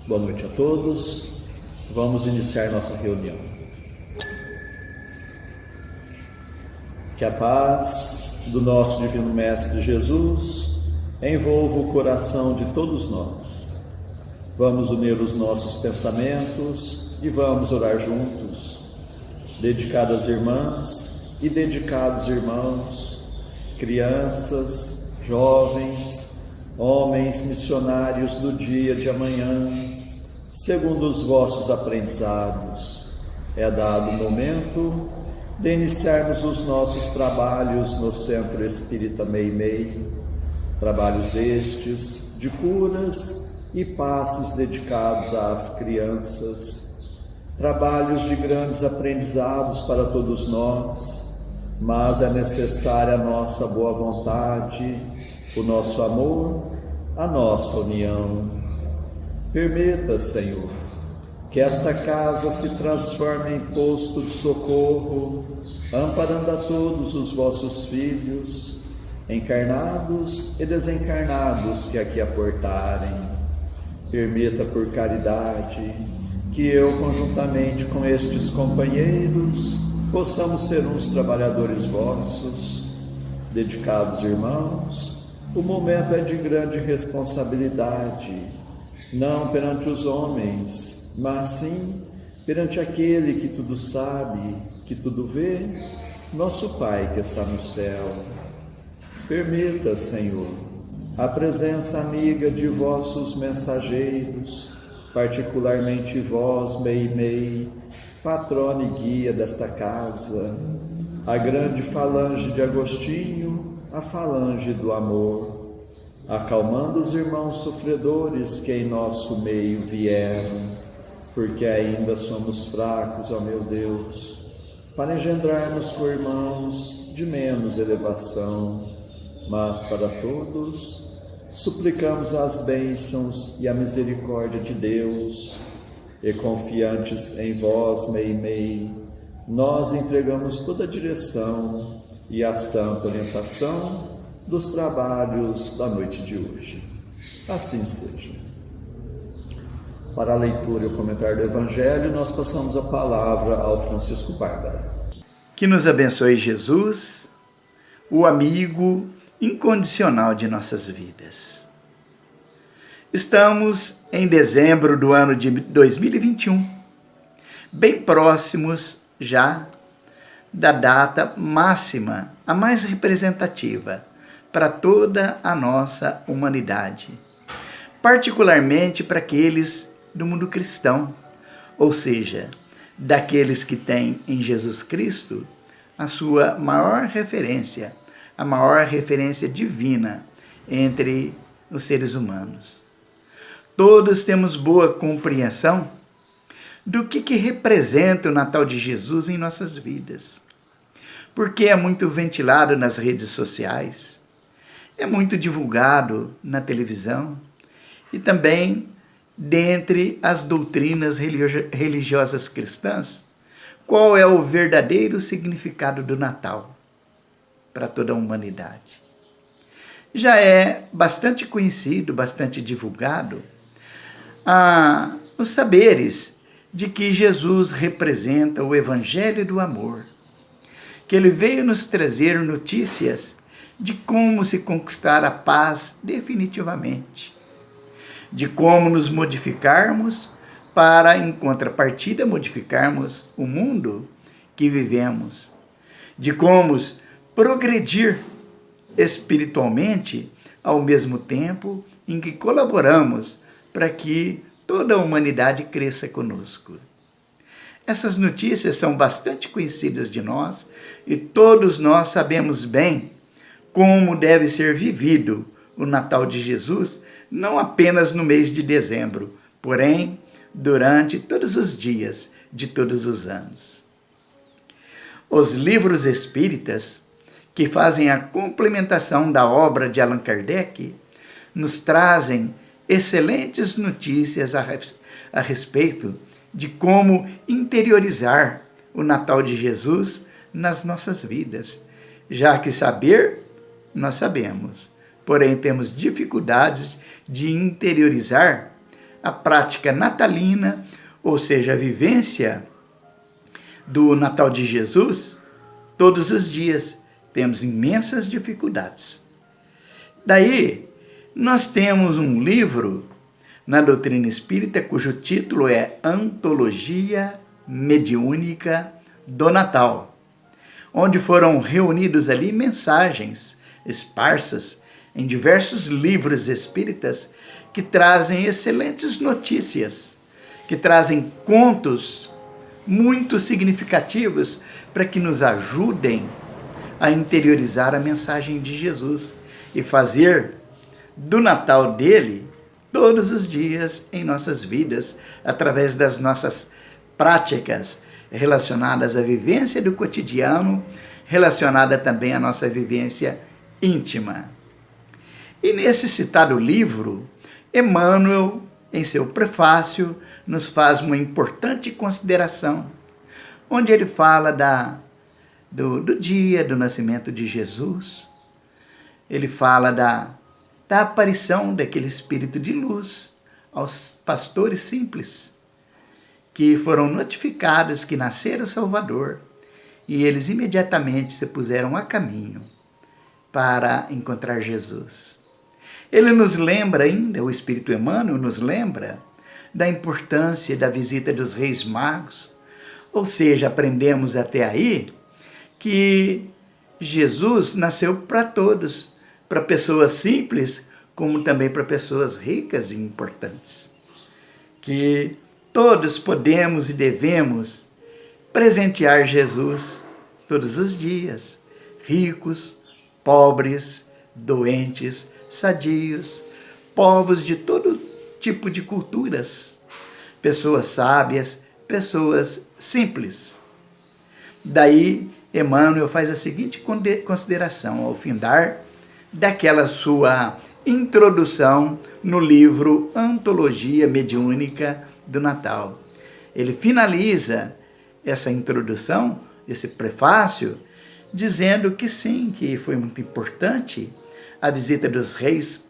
Boa noite a todos. Vamos iniciar nossa reunião. Que a paz do nosso Divino Mestre Jesus envolva o coração de todos nós. Vamos unir os nossos pensamentos e vamos orar juntos. Dedicadas irmãs e dedicados irmãos, crianças, jovens, homens missionários do dia de amanhã, segundo os vossos aprendizados, é dado o momento de iniciarmos os nossos trabalhos no Centro Espírita Meimei, trabalhos estes de curas e passes dedicados às crianças, trabalhos de grandes aprendizados para todos nós, mas é necessária a nossa boa vontade, o nosso amor, a nossa união. Permita, Senhor, que esta casa se transforme em posto de socorro, amparando a todos os vossos filhos, encarnados e desencarnados que aqui aportarem. Permita, por caridade, que eu, conjuntamente com estes companheiros, possamos ser uns trabalhadores vossos, dedicados irmãos. O momento é de grande responsabilidade, não perante os homens, mas sim perante aquele que tudo sabe, que tudo vê, nosso Pai que está no céu. Permita, Senhor, a presença amiga de vossos mensageiros, particularmente vós, Meimei, patrona e guia desta casa, a grande falange de Agostinho, a falange do amor, acalmando os irmãos sofredores que em nosso meio vieram, porque ainda somos fracos, ó meu Deus, para engendrarmos por irmãos de menos elevação, mas para todos suplicamos as bênçãos e a misericórdia de Deus, e confiantes em vós, Meimei, nós entregamos toda a direção e a santa orientação dos trabalhos da noite de hoje. Assim seja. Para a leitura e o comentário do Evangelho, nós passamos a palavra ao Francisco Bárbara. Que nos abençoe Jesus, o amigo incondicional de nossas vidas. Estamos em dezembro do ano de 2021, bem próximos já da data máxima, a mais representativa para toda a nossa humanidade, particularmente para aqueles do mundo cristão, ou seja, daqueles que têm em Jesus Cristo a sua maior referência, a maior referência divina entre os seres humanos. Todos temos boa compreensão do que representa o Natal de Jesus em nossas vidas, porque é muito ventilado nas redes sociais, é muito divulgado na televisão e também dentre as doutrinas religiosas cristãs. Qual é o verdadeiro significado do Natal para toda a humanidade? Já é bastante conhecido, bastante divulgado, os saberes de que Jesus representa o Evangelho do amor, que ele veio nos trazer notícias de como se conquistar a paz definitivamente, de como nos modificarmos para, em contrapartida, modificarmos o mundo que vivemos, de como progredir espiritualmente ao mesmo tempo em que colaboramos para que toda a humanidade cresça conosco. Essas notícias são bastante conhecidas de nós e todos nós sabemos bem como deve ser vivido o Natal de Jesus, não apenas no mês de dezembro, porém durante todos os dias de todos os anos. Os livros espíritas, que fazem a complementação da obra de Allan Kardec, nos trazem excelentes notícias a respeito de como interiorizar o Natal de Jesus nas nossas vidas, já que saber, nós sabemos, porém temos dificuldades de interiorizar a prática natalina, ou seja, a vivência do Natal de Jesus, todos os dias temos imensas dificuldades. Daí, nós temos um livro na doutrina espírita cujo título é Antologia Mediúnica do Natal, onde foram reunidos ali mensagens esparsas em diversos livros espíritas que trazem excelentes notícias, que trazem contos muito significativos para que nos ajudem a interiorizar a mensagem de Jesus e fazer do Natal dele todos os dias em nossas vidas, através das nossas práticas relacionadas à vivência do cotidiano, relacionada também à nossa vivência íntima. E nesse citado livro, Emmanuel, em seu prefácio, nos faz uma importante consideração, onde ele fala do dia do nascimento de Jesus. Ele fala da aparição daquele espírito de luz aos pastores simples, que foram notificados que nascera o Salvador, e eles imediatamente se puseram a caminho para encontrar Jesus. Ele nos lembra ainda, o Espírito Emmanuel nos lembra da importância da visita dos Reis Magos, ou seja, aprendemos até aí que Jesus nasceu para todos, para pessoas simples, como também para pessoas ricas e importantes. Que todos podemos e devemos presentear Jesus todos os dias, ricos, pobres, doentes, sadios, povos de todo tipo de culturas, pessoas sábias, pessoas simples. Daí, Emmanuel faz a seguinte consideração ao findar daquela sua introdução no livro Antologia Mediúnica do Natal. Ele finaliza essa introdução, esse prefácio, dizendo que sim, que foi muito importante a visita dos reis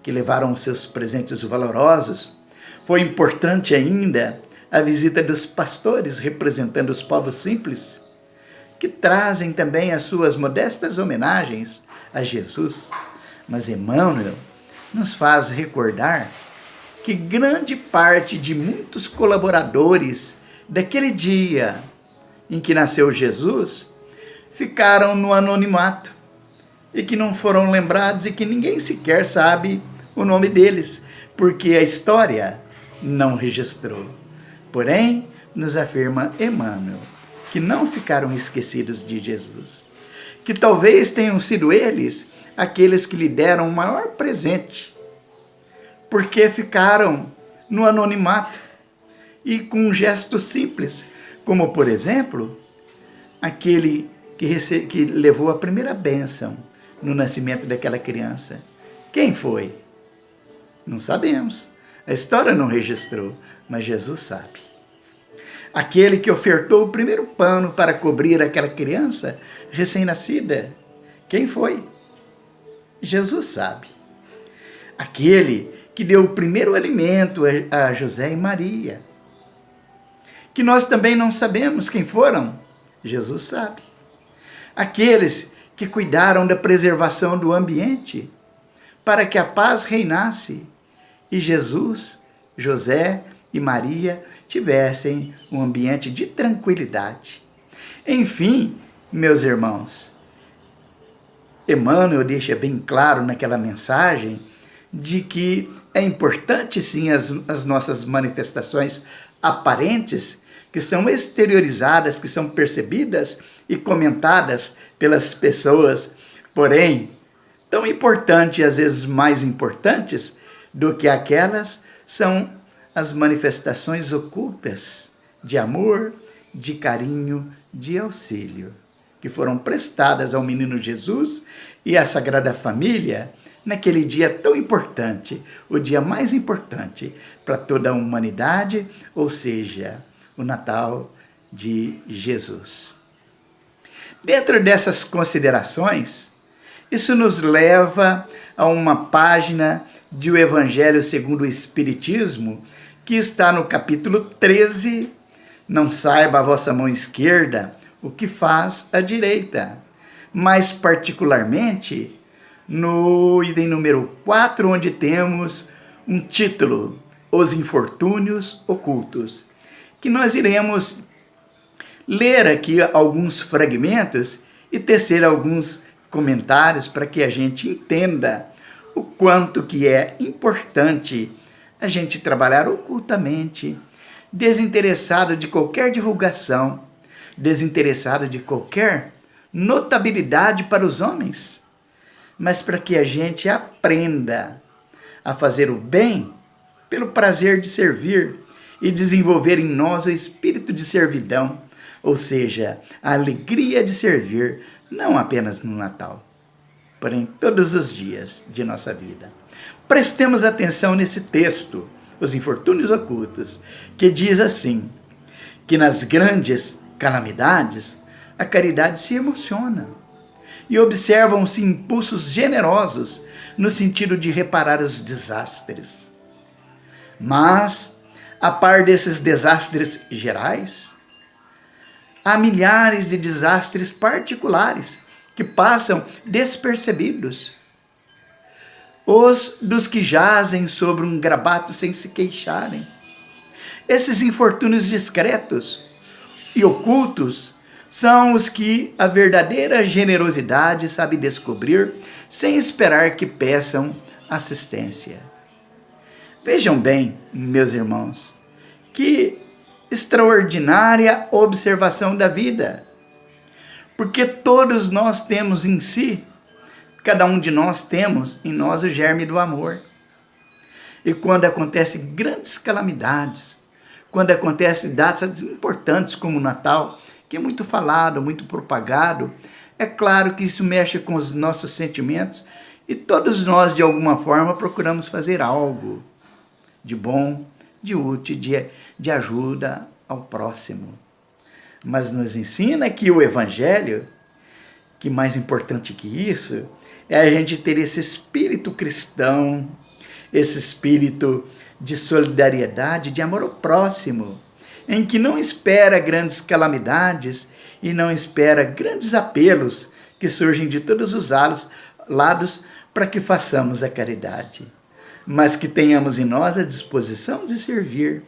que levaram os seus presentes valorosos. Foi importante ainda a visita dos pastores representando os povos simples, que trazem também as suas modestas homenagens a Jesus. Mas Emmanuel nos faz recordar que grande parte de muitos colaboradores daquele dia em que nasceu Jesus ficaram no anonimato e que não foram lembrados e que ninguém sequer sabe o nome deles, porque a história não registrou. Porém, nos afirma Emmanuel que não ficaram esquecidos de Jesus, que talvez tenham sido eles aqueles que lhe deram o maior presente, porque ficaram no anonimato e com um gesto simples, como, por exemplo, aquele que levou a primeira bênção no nascimento daquela criança. Quem foi? Não sabemos. A história não registrou, mas Jesus sabe. Aquele que ofertou o primeiro pano para cobrir aquela criança recém-nascida. Quem foi? Jesus sabe. Aquele que deu o primeiro alimento a José e Maria, que nós também não sabemos quem foram. Jesus sabe. Aqueles que cuidaram da preservação do ambiente para que a paz reinasse e Jesus, José e Maria tivessem um ambiente de tranquilidade. Enfim, meus irmãos, Emmanuel deixa bem claro naquela mensagem de que é importante sim as nossas manifestações aparentes, que são exteriorizadas, que são percebidas e comentadas pelas pessoas, porém, tão importante, às vezes mais importantes do que aquelas, são as manifestações ocultas de amor, de carinho, de auxílio, que foram prestadas ao menino Jesus e à Sagrada Família naquele dia tão importante, o dia mais importante para toda a humanidade, ou seja, o Natal de Jesus. Dentro dessas considerações, isso nos leva a uma página do Evangelho segundo o Espiritismo, que está no capítulo 13, não saiba a vossa mão esquerda o que faz a direita. Mais particularmente, no item número 4, onde temos um título, Os Infortúnios Ocultos, que nós iremos ler aqui alguns fragmentos e tecer alguns comentários para que a gente entenda o quanto que é importante a gente trabalhar ocultamente, desinteressado de qualquer divulgação, desinteressado de qualquer notabilidade para os homens, mas para que a gente aprenda a fazer o bem pelo prazer de servir e desenvolver em nós o espírito de servidão, ou seja, a alegria de servir, não apenas no Natal, porém todos os dias de nossa vida. Prestemos atenção nesse texto, Os Infortúnios Ocultos, que diz assim, que nas grandes calamidades, a caridade se emociona e observam-se impulsos generosos no sentido de reparar os desastres. Mas, a par desses desastres gerais, há milhares de desastres particulares que passam despercebidos. Os dos que jazem sobre um grabato sem se queixarem. Esses infortúnios discretos e ocultos são os que a verdadeira generosidade sabe descobrir sem esperar que peçam assistência. Vejam bem, meus irmãos, que extraordinária observação da vida, porque todos nós temos em si, cada um de nós temos em nós o germe do amor. E quando acontecem grandes calamidades, quando acontecem datas importantes como o Natal, que é muito falado, muito propagado, é claro que isso mexe com os nossos sentimentos e todos nós, de alguma forma, procuramos fazer algo de bom, de útil, de ajuda ao próximo. Mas nos ensina que o Evangelho, que mais importante que isso, é a gente ter esse espírito cristão, esse espírito de solidariedade, de amor ao próximo, em que não espera grandes calamidades e não espera grandes apelos que surgem de todos os lados para que façamos a caridade, mas que tenhamos em nós a disposição de servir,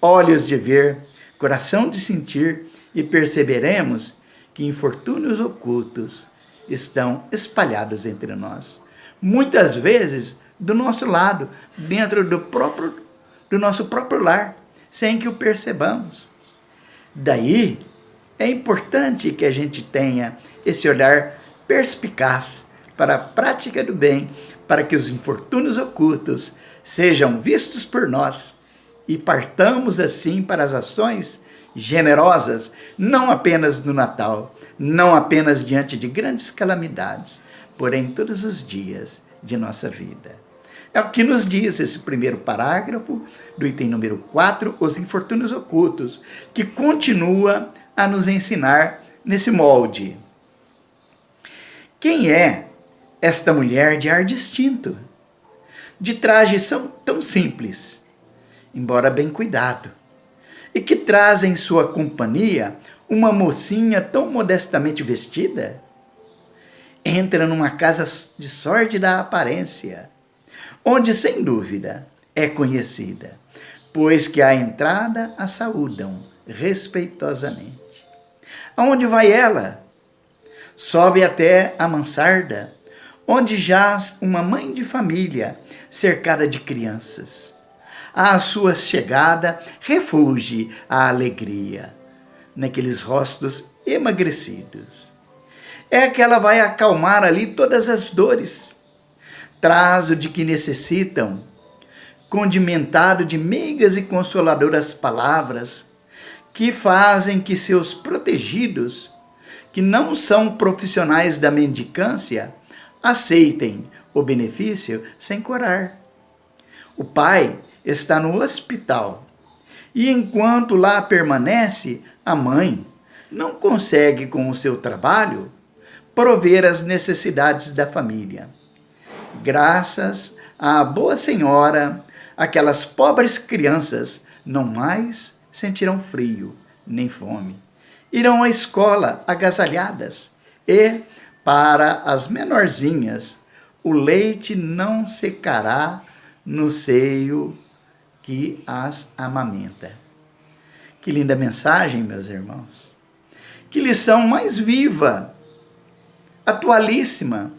olhos de ver, coração de sentir, e perceberemos que infortúnios ocultos estão espalhados entre nós. Muitas vezes do nosso lado, dentro do nosso próprio lar, sem que o percebamos. Daí, é importante que a gente tenha esse olhar perspicaz para a prática do bem, para que os infortúnios ocultos sejam vistos por nós e partamos assim para as ações generosas, não apenas no Natal, não apenas diante de grandes calamidades, porém todos os dias de nossa vida. É o que nos diz esse primeiro parágrafo do item número 4, Os Infortúnios Ocultos, que continua a nos ensinar nesse molde. Quem é esta mulher de ar distinto, de traje tão simples, embora bem cuidado, e que traz em sua companhia uma mocinha tão modestamente vestida? Entra numa casa de sórdida aparência, onde, sem dúvida, é conhecida, pois que à entrada a saúdam respeitosamente. Aonde vai ela? Sobe até a mansarda, onde jaz uma mãe de família, cercada de crianças. À sua chegada, refugie a alegria naqueles rostos emagrecidos. É que ela vai acalmar ali todas as dores, traz o de que necessitam, condimentado de meigas e consoladoras palavras, que fazem que seus protegidos, que não são profissionais da mendicância, aceitem o benefício sem corar. O pai está no hospital e, enquanto lá permanece, a mãe não consegue, com o seu trabalho, prover as necessidades da família. Graças a boa senhora, aquelas pobres crianças não mais sentirão frio nem fome. Irão à escola agasalhadas e, para as menorzinhas, o leite não secará no seio que as amamenta. Que linda mensagem, meus irmãos. Que lição mais viva, atualíssima,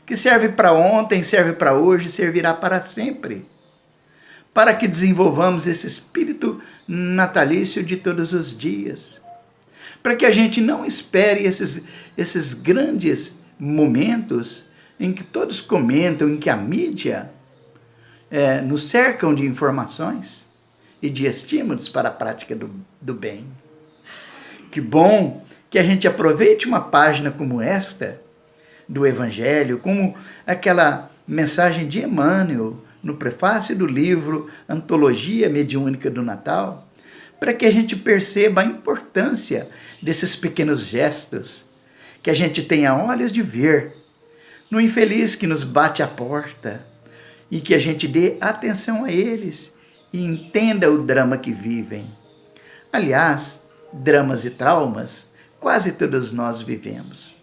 que serve para ontem, serve para hoje, servirá para sempre. Para que desenvolvamos esse espírito natalício de todos os dias. Para que a gente não espere esses grandes momentos em que todos comentam, em que a mídia nos cercam de informações e de estímulos para a prática do bem. Que bom que a gente aproveite uma página como esta do Evangelho, como aquela mensagem de Emmanuel no prefácio do livro Antologia Mediúnica do Natal, para que a gente perceba a importância desses pequenos gestos, que a gente tenha olhos de ver no infeliz que nos bate à porta e que a gente dê atenção a eles e entenda o drama que vivem. Aliás, dramas e traumas quase todos nós vivemos.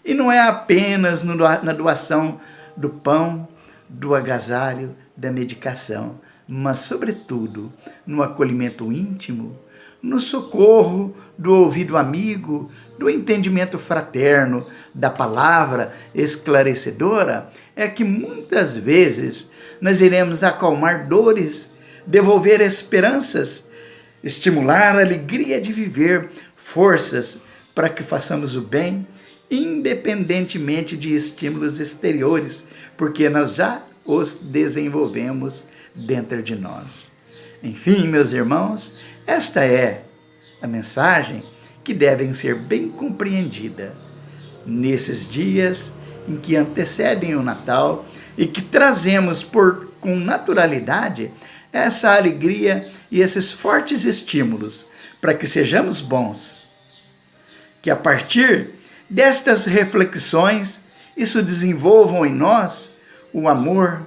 E não é apenas na doação do pão, do agasalho, da medicação, mas, sobretudo, no acolhimento íntimo, no socorro do ouvido amigo, do entendimento fraterno, da palavra esclarecedora, é que muitas vezes nós iremos acalmar dores, devolver esperanças, estimular a alegria de viver, forças para que façamos o bem, independentemente de estímulos exteriores, porque nós já os desenvolvemos dentro de nós. Enfim, meus irmãos, esta é a mensagem que deve ser bem compreendida nesses dias em que antecedem o Natal e que trazemos com naturalidade essa alegria e esses fortes estímulos para que sejamos bons. Que a partir destas reflexões, isso desenvolvam em nós o amor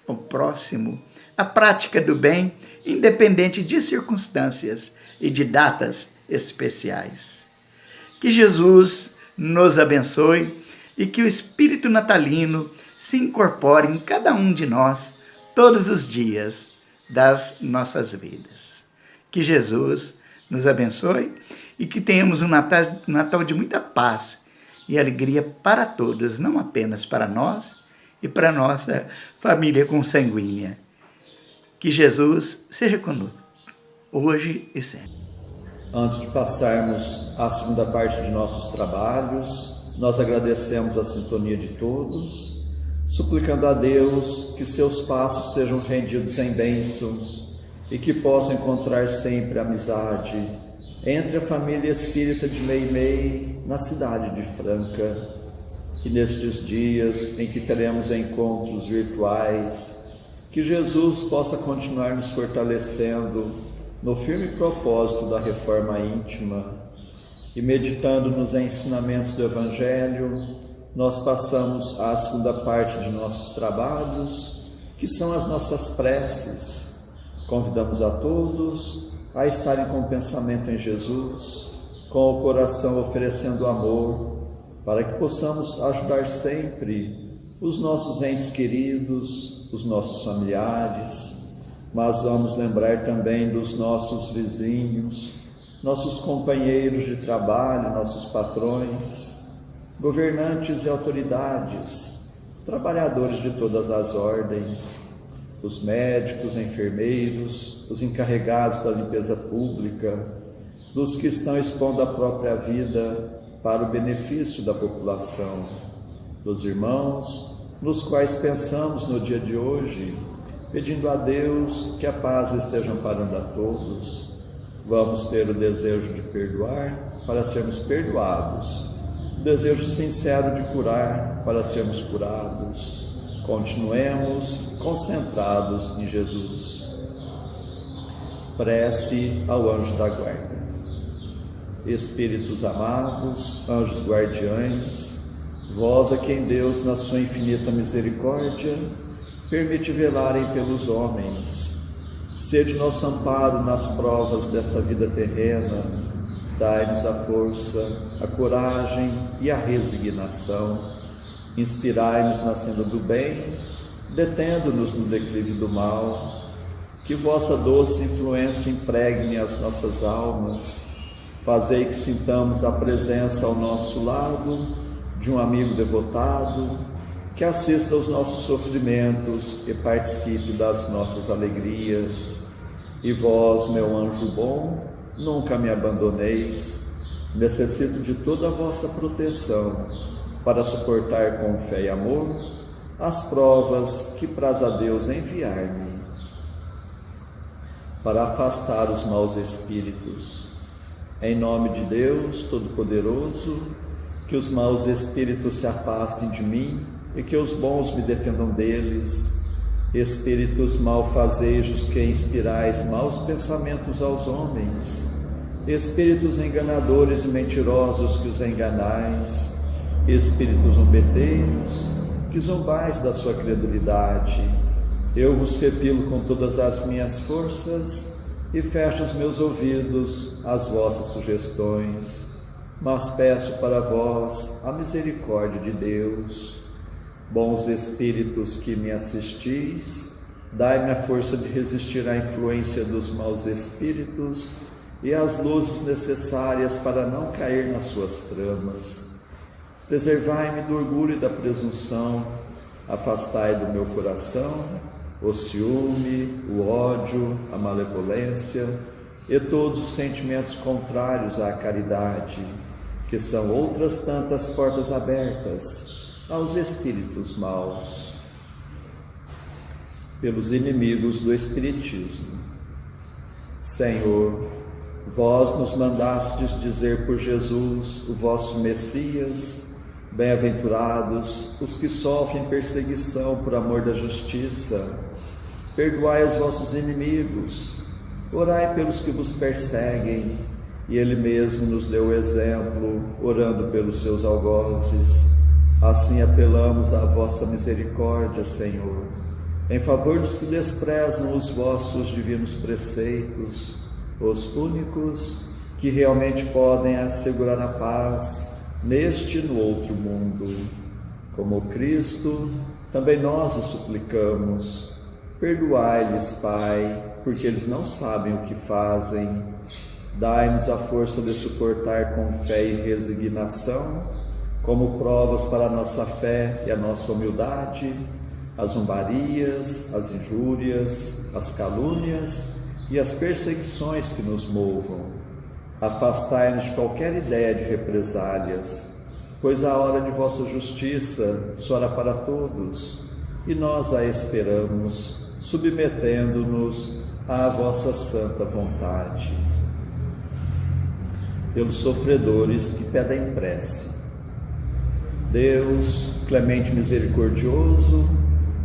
ao próximo, a prática do bem, independente de circunstâncias e de datas especiais. Que Jesus nos abençoe e que o espírito natalino se incorpore em cada um de nós todos os dias das nossas vidas. Que Jesus nos abençoe e que tenhamos um Natal de muita paz e alegria para todos, não apenas para nós e para a nossa família consanguínea. Que Jesus seja conosco, hoje e sempre. Antes de passarmos à segunda parte de nossos trabalhos, nós agradecemos a sintonia de todos, suplicando a Deus que seus passos sejam rendidos em bênçãos e que possam encontrar sempre amizade entre a família espírita de Meimei, na cidade de Franca. Que nestes dias em que teremos encontros virtuais, que Jesus possa continuar nos fortalecendo no firme propósito da reforma íntima e meditando nos ensinamentos do Evangelho, nós passamos à segunda parte de nossos trabalhos, que são as nossas preces. Convidamos a todos a estarem com o pensamento em Jesus, com o coração oferecendo amor, para que possamos ajudar sempre os nossos entes queridos, os nossos familiares, mas vamos lembrar também dos nossos vizinhos, nossos companheiros de trabalho, nossos patrões, governantes e autoridades, trabalhadores de todas as ordens, os médicos, enfermeiros, os encarregados da limpeza pública, dos que estão expondo a própria vida para o benefício da população, dos irmãos nos quais pensamos no dia de hoje, pedindo a Deus que a paz esteja amparando a todos. Vamos ter o desejo de perdoar para sermos perdoados, o desejo sincero de curar para sermos curados. Continuemos concentrados em Jesus. Prece ao anjo da guarda. Espíritos amados, anjos guardiães, vós a quem Deus, na sua infinita misericórdia, permite velarem pelos homens. Sede nosso amparo nas provas desta vida terrena, dai-nos a força, a coragem e a resignação. Inspirai-nos na senda do bem, detendo-nos no declive do mal. Que vossa doce influência impregne as nossas almas. Fazei que sintamos a presença ao nosso lado de um amigo devotado, que assista aos nossos sofrimentos e participe das nossas alegrias. E vós, meu anjo bom, nunca me abandoneis. Necessito de toda a vossa proteção para suportar com fé e amor as provas que praz a Deus enviar-me, para afastar os maus espíritos. Em nome de Deus Todo-Poderoso, que os maus espíritos se afastem de mim e que os bons me defendam deles. Espíritos malfazejos que inspirais maus pensamentos aos homens, espíritos enganadores e mentirosos que os enganais, espíritos zombeteiros que zombais da sua credulidade, eu vos repilo com todas as minhas forças e fecho os meus ouvidos às vossas sugestões, mas peço para vós a misericórdia de Deus. Bons espíritos que me assistis, dai-me a força de resistir à influência dos maus espíritos e as luzes necessárias para não cair nas suas tramas. Preservai-me do orgulho e da presunção, afastai do meu coração o ciúme, o ódio, a malevolência e todos os sentimentos contrários à caridade, que são outras tantas portas abertas aos espíritos maus, pelos inimigos do Espiritismo. Senhor, vós nos mandastes dizer por Jesus, o vosso Messias: bem-aventurados os que sofrem perseguição por amor da justiça. Perdoai os vossos inimigos, orai pelos que vos perseguem. E Ele mesmo nos deu o exemplo, orando pelos seus algozes. Assim apelamos à vossa misericórdia, Senhor, em favor dos que desprezam os vossos divinos preceitos, os únicos que realmente podem assegurar a paz neste e no outro mundo. Como Cristo, também nós o suplicamos. Perdoai-lhes, Pai, porque eles não sabem o que fazem. Dai-nos a força de suportar com fé e resignação, como provas para a nossa fé e a nossa humildade, as zombarias, as injúrias, as calúnias e as perseguições que nos movam. Afastai-nos de qualquer ideia de represálias, pois a hora de vossa justiça soará para todos, e nós a esperamos, submetendo-nos à vossa santa vontade. Pelos sofredores que pedem prece. Deus, clemente e misericordioso,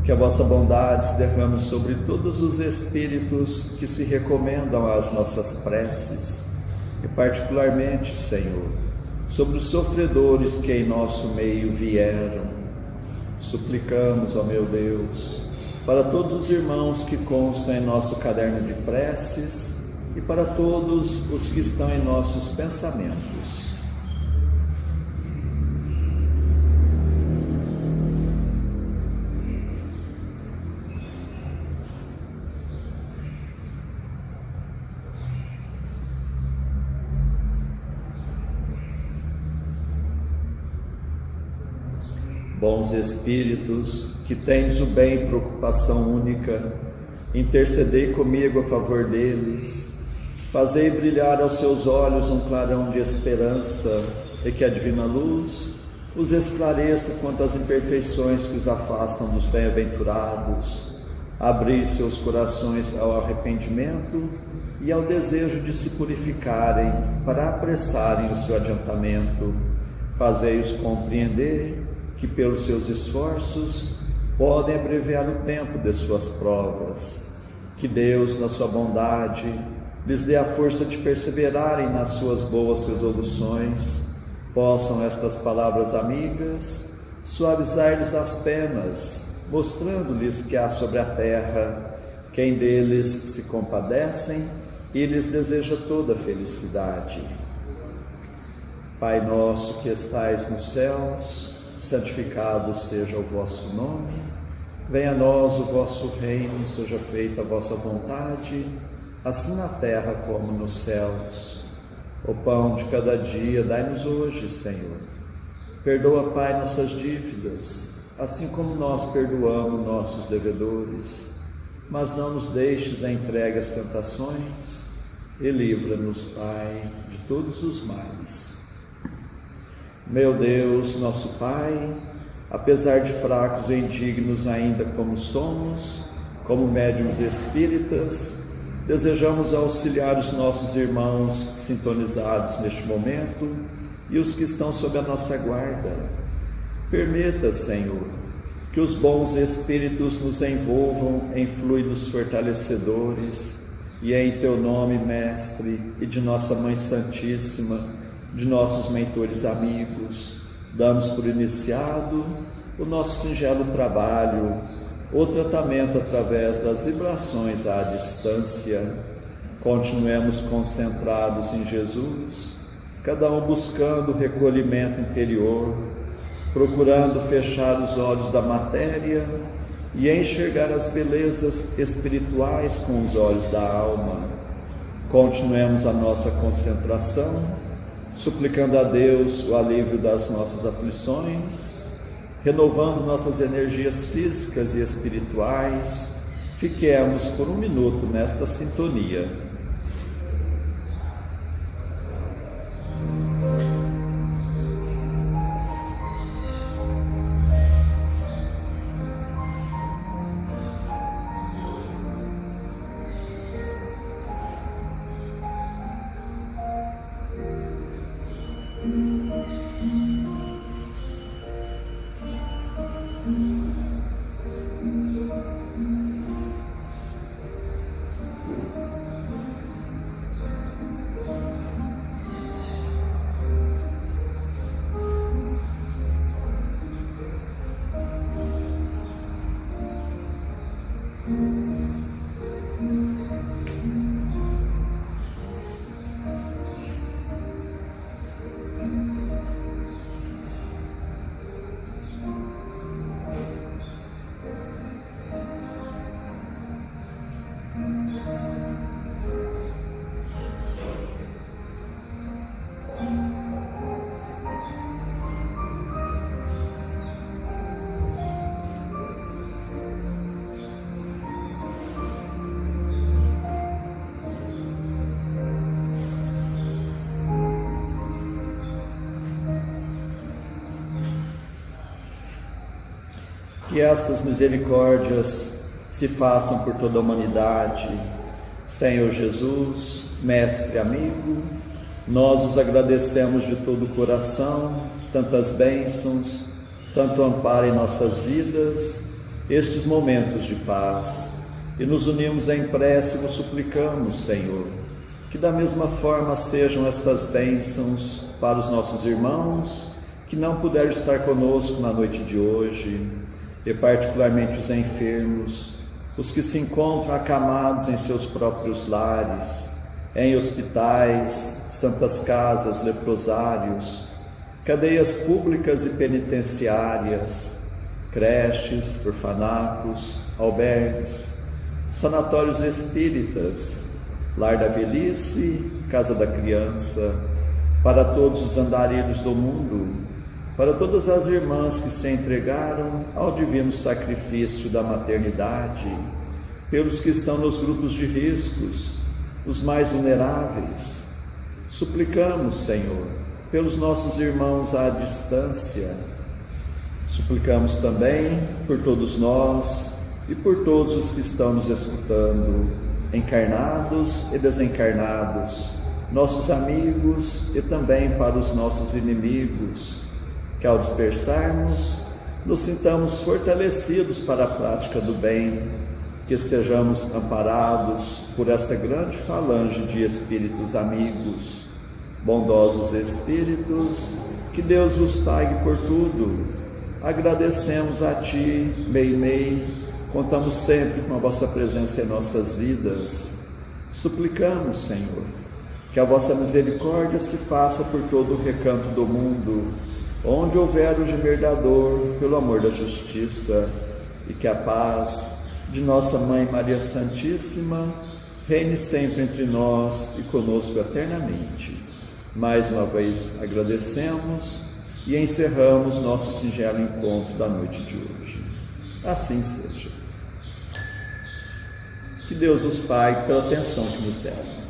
que a vossa bondade se derrame sobre todos os espíritos que se recomendam às nossas preces, e particularmente, Senhor, sobre os sofredores que em nosso meio vieram. Suplicamos, ó meu Deus, para todos os irmãos que constam em nosso caderno de preces e para todos os que estão em nossos pensamentos. Bons espíritos, que tens o bem e preocupação única, intercedei comigo a favor deles, fazei brilhar aos seus olhos um clarão de esperança, e que a divina luz os esclareça quanto às imperfeições que os afastam dos bem-aventurados. Abri seus corações ao arrependimento e ao desejo de se purificarem para apressarem o seu adiantamento. Fazei-os compreender que pelos seus esforços podem abreviar o tempo de suas provas. Que Deus, na sua bondade, lhes dê a força de perseverarem nas suas boas resoluções. Possam estas palavras amigas suavizar-lhes as penas mostrando-lhes que há sobre a terra quem deles se compadecem e lhes deseja toda a felicidade. Pai nosso que estais nos céus, santificado seja o vosso nome. Venha a nós o vosso reino, seja feita a vossa vontade, assim na terra como nos céus. O pão de cada dia dai-nos hoje, Senhor. Perdoa, Pai, nossas dívidas, assim como nós perdoamos nossos devedores. Mas não nos deixes entregue às tentações e livra-nos, Pai, de todos os males. Meu Deus, nosso Pai, apesar de fracos e indignos ainda como somos, como médiuns espíritas, desejamos auxiliar os nossos irmãos sintonizados neste momento e os que estão sob a nossa guarda. Permita, Senhor, que os bons espíritos nos envolvam em fluidos fortalecedores e em Teu nome, Mestre, e de nossa Mãe Santíssima, de nossos mentores amigos, damos por iniciado o nosso singelo trabalho, o tratamento através das vibrações à distância. Continuemos concentrados em Jesus, cada um buscando o recolhimento interior, procurando fechar os olhos da matéria e enxergar as belezas espirituais com os olhos da alma. Continuemos a nossa concentração, suplicando a Deus o alívio das nossas aflições, renovando nossas energias físicas e espirituais. Fiquemos por um minuto nesta sintonia. Que estas misericórdias se façam por toda a humanidade. Senhor Jesus, Mestre amigo, nós os agradecemos de todo o coração, tantas bênçãos, tanto amparo em nossas vidas, estes momentos de paz, e nos unimos em prece e vos suplicamos, Senhor, que da mesma forma sejam estas bênçãos para os nossos irmãos que não puderam estar conosco na noite de hoje, e particularmente os enfermos, os que se encontram acamados em seus próprios lares, em hospitais, santas casas, leprosários, cadeias públicas e penitenciárias, creches, orfanatos, albergues, sanatórios espíritas, lar da velhice, casa da criança, para todos os andarilhos do mundo, para todas as irmãs que se entregaram ao divino sacrifício da maternidade, pelos que estão nos grupos de riscos, os mais vulneráveis. Suplicamos, Senhor, pelos nossos irmãos à distância. Suplicamos também por todos nós e por todos os que estão nos escutando, encarnados e desencarnados, nossos amigos e também para os nossos inimigos, que ao dispersarmos, nos sintamos fortalecidos para a prática do bem, que estejamos amparados por esta grande falange de espíritos amigos, bondosos espíritos, que Deus vos pague por tudo, agradecemos a Ti, Mei, contamos sempre com a Vossa presença em nossas vidas. Suplicamos, Senhor, que a Vossa misericórdia se faça por todo o recanto do mundo, onde houver o gemer da dor, pelo amor da justiça, e que a paz de nossa Mãe Maria Santíssima reine sempre entre nós e conosco eternamente. Mais uma vez agradecemos e encerramos nosso singelo encontro da noite de hoje. Assim seja. Que Deus os pague pela atenção que nos deram.